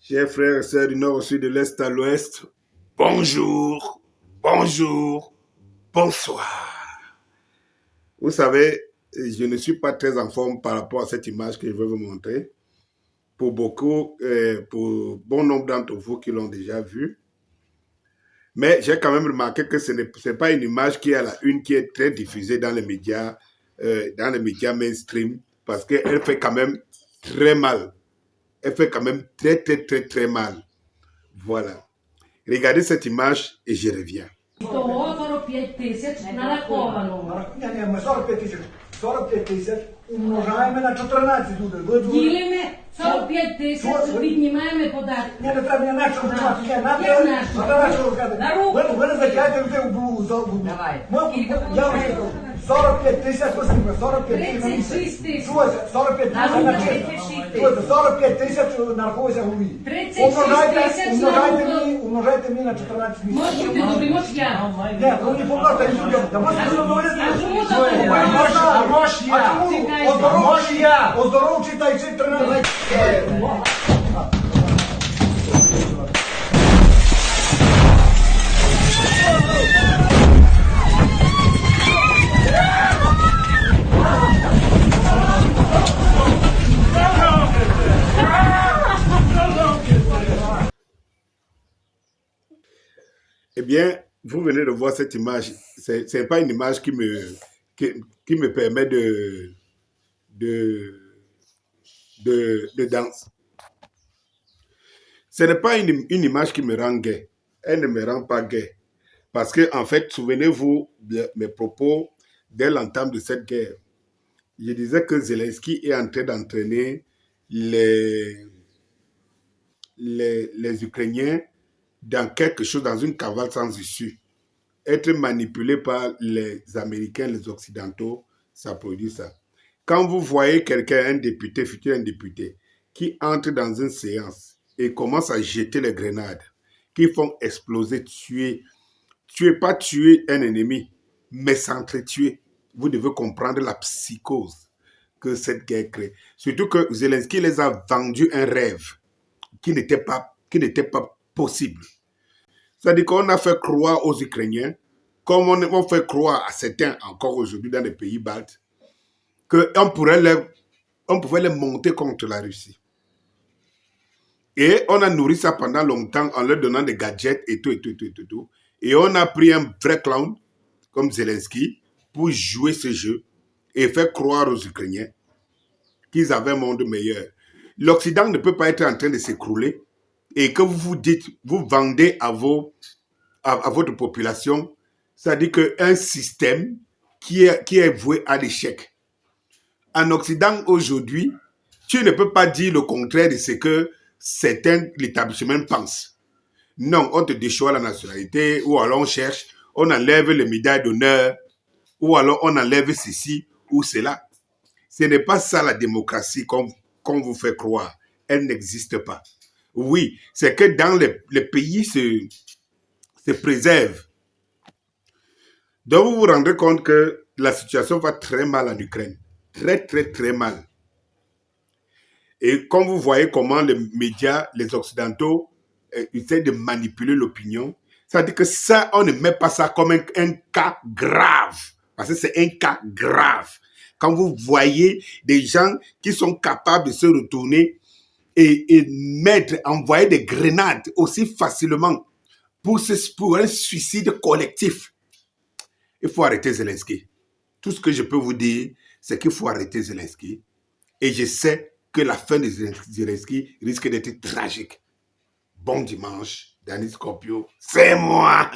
Chers frères et sœurs du nord au sud, de l'est à l'ouest, bonjour, bonjour, bonsoir. Vous savez, je ne suis pas très en forme par rapport à cette image que je vais vous montrer. Pour beaucoup, pour bon nombre d'entre vous qui l'ont déjà vue. Mais j'ai quand même remarqué que ce n'est pas une image qui est à la une, qui est très diffusée dans les médias mainstream, parce qu'elle fait quand même très mal. Elle fait quand même très mal. Voilà. Regardez cette image et je reviens. Того 45 тисяч нараховано. Ні, ми 45 тисяч. 45 тисяч умножаємо на 14 буде. Ділимо 45 тисяч, віднімаємо податки. Ні, не треба мене нашу вчати. Як нашу? На руку. Ви не затягайте в блузу. Давай. Я вам 45 тисяч, послухай, 45 тисяч. 36 тисяч. 45 На руку тисяч. 36 тисяч. 45 тисяч нараховується голові. 36 тисяч на руку. Умножайте мені на 14 місяців. Може бути добре, може я. Ні, ну не помножте, я можу говорити. А чому так? Оздоровчий та й 13. Eh bien, vous venez de voir cette image. Ce n'est pas une image qui me permet de danse. Ce n'est pas une image qui me rend gai. Elle ne me rend pas gai. Parce que, en fait, souvenez-vous de mes propos dès l'entame de cette guerre. Je disais que Zelensky est en train d'entraîner les Ukrainiens dans quelque chose, dans une cavale sans issue. Être manipulé par les Américains, les Occidentaux, ça produit ça. Quand vous voyez quelqu'un, un député, futur un député, qui entre dans une séance et commence à jeter les grenades, qui font exploser, tuer un ennemi, mais s'entretuer, vous devez comprendre la psychose que cette guerre crée. Surtout que Zelensky les a vendu un rêve qui n'était pas possible. C'est-à-dire qu'on a fait croire aux Ukrainiens, comme on fait croire à certains encore aujourd'hui dans les pays baltes, qu'on pouvait les monter contre la Russie. Et on a nourri ça pendant longtemps en leur donnant des gadgets et tout. Et on a pris un vrai clown comme Zelensky pour jouer ce jeu et faire croire aux Ukrainiens qu'ils avaient un monde meilleur. L'Occident ne peut pas être en train de s'écrouler et que vous vendez à votre population, c'est-à-dire qu'un système qui est voué à l'échec. En Occident, aujourd'hui, tu ne peux pas dire le contraire de ce que certains l'établissement pensent. Non, on te déchoit la nationalité, ou alors on cherche, on enlève les médailles d'honneur, ou alors on enlève ceci ou cela. Ce n'est pas ça la démocratie qu'on vous fait croire. Elle n'existe pas. Oui, c'est que dans les pays se préservent. Donc vous vous rendez compte que la situation va très mal en Ukraine. Très mal. Et comme vous voyez comment les médias, les Occidentaux, essaient de manipuler l'opinion, ça veut dire que ça, on ne met pas ça comme un cas grave. Parce que c'est un cas grave. Quand vous voyez des gens qui sont capables de se retourner et envoyer des grenades aussi facilement pour un suicide collectif, il faut arrêter Zelensky. Tout ce que je peux vous dire, c'est qu'il faut arrêter Zelensky. Et je sais que la fin de Zelensky risque d'être tragique. Bon dimanche, Danny Scorpio, c'est moi.